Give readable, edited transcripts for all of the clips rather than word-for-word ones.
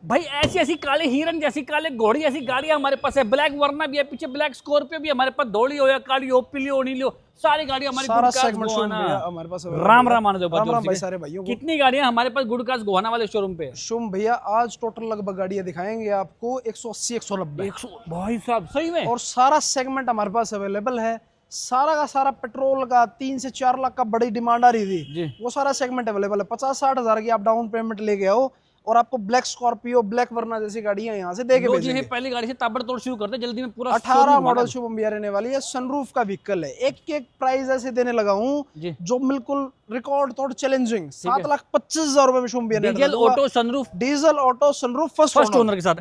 भाई ऐसी ऐसी काले हिरन जैसी काले घोड़ी ऐसी गाड़ियां हमारे पास है। ब्लैक वरना भी है, पीछे ब्लैक स्कॉर्पियो भी हमारे पास, धोड़ी हो या काली हो, पीली हो, नीली हो, सारी गाड़ियां हमारी सारा गुडकास्ट सेगमेंट शोरूम पे है हमारे पास। राम राम आने दो राम राम भाई सारे भाइयों को। कितनी गाड़ियां हमारे पास गुडकास्ट गोहाना वाले शोरूम पे है? शुभ भैया आज टोटल लगभग गाड़ियां दिखाएंगे आपको 180 190। 100 भाई साहब सही में। और सारा सेगमेंट हमारे पास अवेलेबल है। सारा का सारा पेट्रोल का 3 से 4 लाख का बड़ी डिमांड आ रही थी, वो सारा सेगमेंट अवेलेबल है। 50-60 हजार की आप डाउन पेमेंट लेके आओ और आपको ब्लैक स्कॉर्पियो, ब्लैक वरना जैसी गाड़ियां यहाँ से देके भेजेंगे। पहली गाड़ी से ताबड़तोड़ शुरू करते जल्दी में। पूरा 18 मॉडल शुभम भैया रहने वाली है। सनरूफ का व्हीकल है। एक एक प्राइस ऐसे देने लगा हूँ जो बिल्कुल रिकॉर्ड तोड़ चैलेंजिंग। 7,25,000 रुपए में शुभम भैया diesel auto sunroof, diesel auto sunroof first owner के साथ।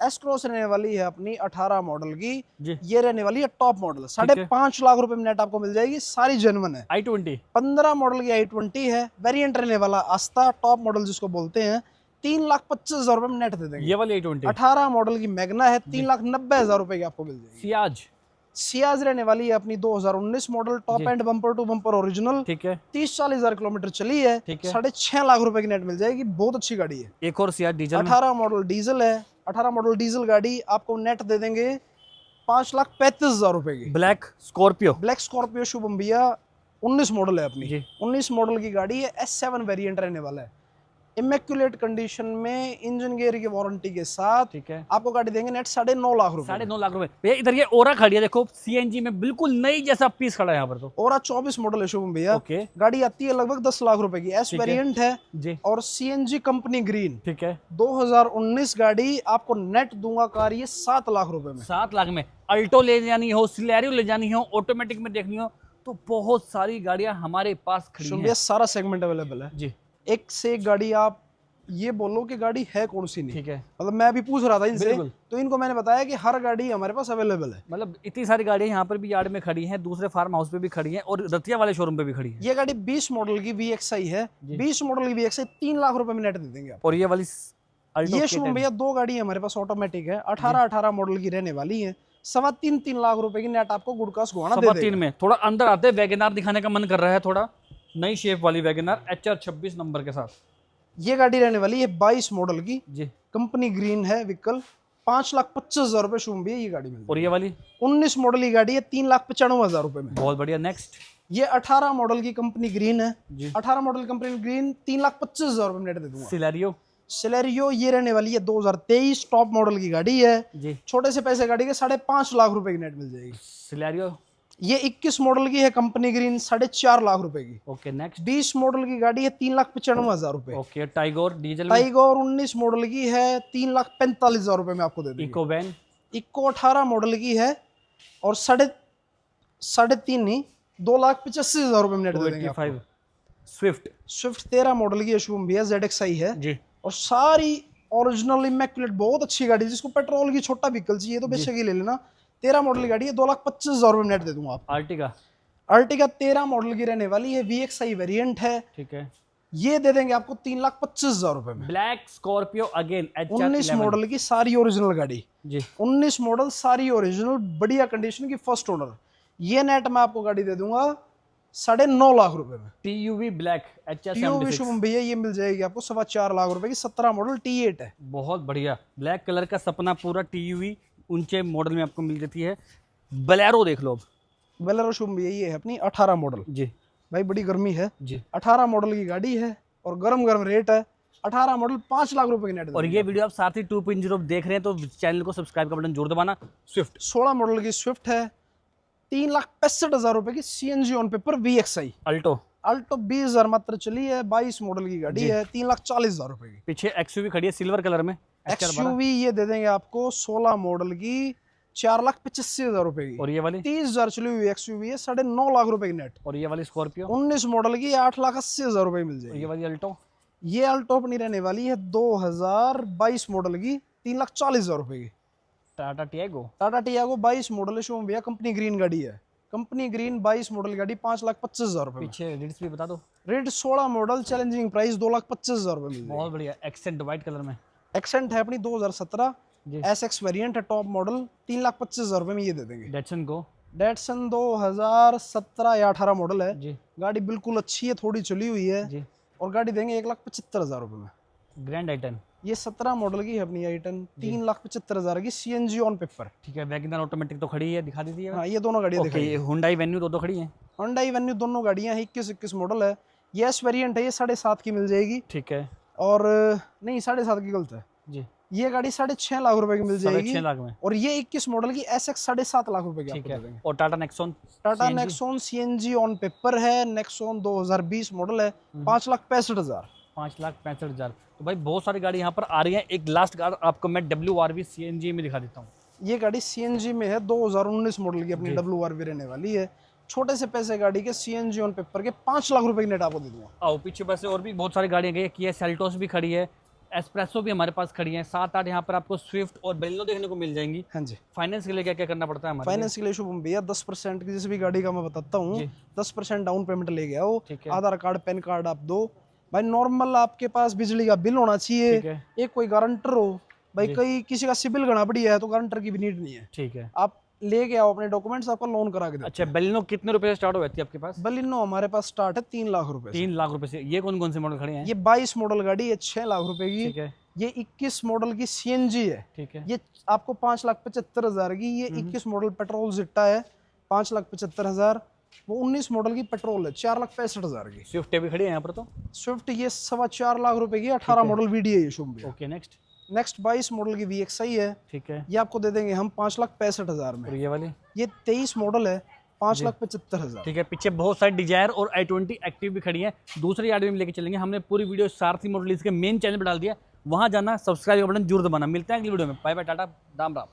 एस क्रॉस रहने वाली है अपनी 18 मॉडल की। ये रहने वाली है टॉप मॉडल। 5.5 लाख रुपए में नेट आपको मिल जाएगी, सारी जेन्युइन है। i20 15 मॉडल की i20 है। वेरिएंट रहने वाला आस्था टॉप मॉडल जिसको बोलते हैं। 3,25,000 रुपए में नेट दे देंगे। ये वाली i20 18 मॉडल की मैग्ना है। 3,90,000 रुपए की आपको मिल जाएगी। सियाज रहने वाली है अपनी 2019 model, top end bumper to bumper original. ठीक है। 30-40 हजार किलोमीटर चली है। 6.5 लाख रुपए की नेट मिल जाएगी। बहुत अच्छी गाड़ी है। एक और सियाज डीजल 18 मॉडल डीजल है। 18 मॉडल डीजल गाड़ी आपको नेट दे देंगे 5,35,000 रुपए की। ब्लैक स्कॉर्पियो शुभम भैया 19 मॉडल है अपनी। 19 मॉडल की गाड़ी है। S7 वेरिएंट रहने वाला है। इमेक्युलेट कंडीशन में इंजन गियर की वारंटी के साथ। ठीक है। आपको गाड़ी देंगे नेट 9.5 लाख रुपए। 9.5 लाख रुपए। भैया इधर ये ओरा खड़ी है, देखो सीएनजी में, बिल्कुल नई जैसा पीस खड़ा है यहाँ पर। तो ओरा 24 मॉडल है शुभम भैया। गाड़ी आती है लगभग 10 लाख रुपए की। एस वेरिएंट है जी। और सीएनजी कंपनी ग्रीन। ठीक है। 2019 गाड़ी आपको नेट दूंगा कार ये 7 लाख रुपए में। 7 लाख में अल्टो ले जानी हो, सिलेरियो ले जानी हो, ऑटोमेटिक में देखनी हो, तो बहुत सारी गाड़ियां हमारे पास खड़ी हैं। सारा सेगमेंट अवेलेबल है जी। एक से एक गाड़ी आप ये बोलो कि गाड़ी है कौन सी नहीं। ठीक है। मतलब मैं भी पूछ रहा था इनसे, तो इनको मैंने बताया कि हर गाड़ी हमारे पास अवेलेबल है। मतलब इतनी सारी गाड़ियां यहाँ पर भी यार्ड में खड़ी हैं, दूसरे फार्म हाउस पे भी खड़ी हैं और रतिया वाले शोरूम पे भी खड़ी है। ये गाड़ी 20 मॉडल की VXI है। 20 मॉडल की VXI 3 लाख रुपए में नेट दे देंगे आप। और ये वाली ये शुभम भैया 2 गाड़ी हमारे पास ऑटोमेटिक है। 18 मॉडल की रहने वाली है। 3.25 लाख रुपए की नेट आपको गुडकास्ट गोहाना दे देगा। 3.25 में। थोड़ा अंदर आते वैगनआर दिखाने का मन कर रहा है, थोड़ा नई शेप वाली वैगनआर HR 26 नंबर के साथ। ये गाड़ी रहने वाली है 22 मॉडल की जी। कंपनी ग्रीन है व्हीकल। 5,25,000 रुपए शुभम भैया ये गाड़ी मिल। और ये वाली 19 मॉडल की गाड़ी है 3,95,000 रुपए में। बहुत बढ़िया। नेक्स्ट ये 18 मॉडल की कंपनी ग्रीन है जी। 18 मॉडल कंपनी ग्रीन 3,25,000 रुपए में नेट दे दूंगा। सिलेरियो ये रहने वाली है 2023 टॉप मॉडल की गाड़ी है जी। छोटे से पैसे गाड़ी के 5.5 लाख रुपए की नेट मिल जाएगी। सिलेरियो ये 21 मॉडल की है कंपनी ग्रीन 4.5 लाख रुपए की। Okay next. 20 मॉडल की गाड़ी है 3,95,000 रुपए। Okay. Tigor diesel. Tigor 19 model की है 3,45,000 रुपए में आपको दे देंगे। Eco van. इको 18 मॉडल की है और 3.5 नहीं 2,85,000 रुपए में नेट दे देंगे। स्विफ्ट 13 मॉडल की है शुभम भैया ZXI है जी। और सारी ओरिजिनल इमेक्युलेट बहुत अच्छी गाड़ी, जिसको पेट्रोल की छोटा व्हीकल चाहिए तो बेशक ही ले लेना। 13 मॉडल की गाड़ी है। 2,25,000 रुपए में नेट दे दूंगा आप। अर्टिगा 13 मॉडल की रहने वाली है। VXI वेरिएंट है। ठीक है। ये दे देंगे आपको 3,25,000 रुपए में। ब्लैक स्कॉर्पियो अगेन 19 मॉडल की सारी ओरिजिनल गाड़ी जी। 19 मॉडल सारी ओरिजिनल बढ़िया कंडीशन की फर्स्ट ओनर। ये नेट में आपको गाड़ी दे दूंगा 9.5 लाख रुपए में। TUV ब्लैक TUV शुभम भैया ये मिल जाएगी आपको 4.25 लाख रुपए की। 17 मॉडल T8 है। बहुत बढ़िया। ब्लैक कलर का सपना पूरा TUV ऊंचे मॉडल में आपको मिल जाती है। बोलेरो देख लो। बोलेरो शुभम भैया ये है अपनी 18 मॉडल जी। भाई बड़ी गर्मी है जी। 18 मॉडल की गाड़ी है और गरम रेट है। 18 मॉडल 5 लाख रुपए की नेट। और ये वीडियो आप सारथी 2.0 देख रहे हैं तो चैनल को सब्सक्राइब का बटन जोर दबाना। स्विफ्ट 16 मॉडल की स्विफ्ट है। 3,65,000 रुपए की CNG on paper VXI। Alto 20,000 मात्र चली है। 22 मॉडल की गाड़ी है। 3,40,000 रुपए की। पीछे XUV खड़ी है सिल्वर कलर में। XUV ये दे देंगे आपको 16 मॉडल की 4,85,000 रुपए की। और ये वाली 30,000 चली हुई XUV है। 9.5 लाख रुपए की नेट। और ये वाली स्कॉर्पियो 19 मॉडल की 8,80,000 रुपए मिल जाएगी। ये वाली अल्टो ये अल्टो अपनी रहने वाली है 2022 मॉडल की 3,40,000 रुपए की। टाटा टियागो 22 मॉडल है शुभम भैया। कंपनी ग्रीन गाड़ी है। कंपनी ग्रीन 22 मॉडल गाड़ी 5,25,000 रुपए। पीछे रेड्स भी बता दो। रेड 16 मॉडल चैलेंजिंग प्राइस 2,25,000 रुपए मिल जाएगी। बहुत बढ़िया। एक्सेंट व्हाइट कलर में। एक्सेंट है अपनी 2017 SX वेरिएंट है टॉप मॉडल। 3,25,000 रुपए में ये दे देंगे। डेटसन 2017 या 18 मॉडल है जी। गाड़ी बिल्कुल अच्छी है, थोड़ी चली हुई है जी। और गाड़ी देंगे 1,75,000 रुपए में। ग्रैंड ये 17 मॉडल की है अपनी i10, 3,75,000 की, CNG ऑन पेपर। ठीक है, वैगनर ऑटोमेटिक तो खड़ी है, दिखा दीजिए। हाँ, ये दोनों गाड़ियाँ दिखाई। हुंडई वेन्यू दो खड़ी हैं। हुंडई वेन्यू दोनों गाड़ियाँ हैं, 21 मॉडल है। ये एस वेरिएंट है, ये 7.5 की मिल जाएगी। ठीक है। और नहीं, 7.5 की गलत है जी। ये गाड़ी 6.5 लाख रुपए की मिल जाएगी। 6.5 लाख में। और ये 21 मॉडल की SX 7.5 लाख रुपए की आपको दे देंगे। और Tata Nexon? Tata Nexon CNG on paper है, नेक्सॉन 2020 मॉडल है, 5,65,000। 5,65,000। तो भाई बहुत सारी गाड़ी यहाँ पर आ रही है। एक लास्ट कार आपको मैं WRV CNG में दिखा देता हूँ। ये गाड़ी CNG में है, 2019 मॉडल की अपनी WRV रहने वाली है। छोटे से पैसे गाड़ी के, CNG ऑन पेपर के 5 लाख रुपए की नेट आपको दे दूंगा। आओ पीछे पैसे और भी बहुत सारी गाड़ियाँ गई है। किया सेल्टोस भी खड़ी है, एस्प्रेसो भी हमारे पास खड़ी है, 7-8 यहाँ पर आपको स्विफ्ट और बेलिनो देखने को मिल जाएंगी। हाँ जी। फाइनेंस के लिए क्या क्या करना पड़ता है हमारे? फाइनेंस के लिए शुभम भैया 10% की जिस भी गाड़ी का मैं बताता हूँ, 10% डाउन पेमेंट ले गया हो, आधार कार्ड पैन कार्ड आप दो भाई। नॉर्मल आपके पास बिजली का बिल होना चाहिए, एक कोई गारंटर हो भाई। कई किसी का सिबिल घना बढ़िया है तो गारंटर की भी नीड नहीं है। ठीक है, आप लेके आओ अपने डॉक्यूमेंट्स, आपका लोन करा के दे। अच्छा, बेलिनो कितने रुपए से स्टार्ट हो जाती है आपके पास? बेलिनो हमारे पास स्टार्ट है 3 लाख रुपए। 3 लाख रुपए से। ये कौन कौन से मॉडल खड़े हैं? ये 22 मॉडल गाड़ी है, 6 लाख रुपए की। ठीक है। ये 21 मॉडल की CNG है। ठीक है। ये आपको 5,75,000 की। ये 21 मॉडल पेट्रोल जिट्टा है, 5,75,000। वो 19 मॉडल की पेट्रोल है, 4,65,000 की। स्विफ्ट भी खड़ी है यहाँ पर तो? स्विफ्ट ये 4.25 लाख रुपए की, 18 मॉडल VDI है शुभ। ओके, नेक्स्ट 22 मॉडल की VXI है। ठीक है। ये आपको दे देंगे हम 5,65,000 में। और ये वाली? ये 23 मॉडल है, 5,75,000। ठीक है। पीछे बहुत सारी डिजायर और i20 एक्टिव भी खड़ी है। दूसरी गाड़ी में लेके चलेंगे। हमने पूरी वीडियो सारथी मोटरलीज के मेन चैनल पर डाल दिया, वहां जाना, सब्सक्राइब का बटन जरूर दबाना। मिलते हैं अगली वीडियो में। Bye bye, tata, Ram Ram.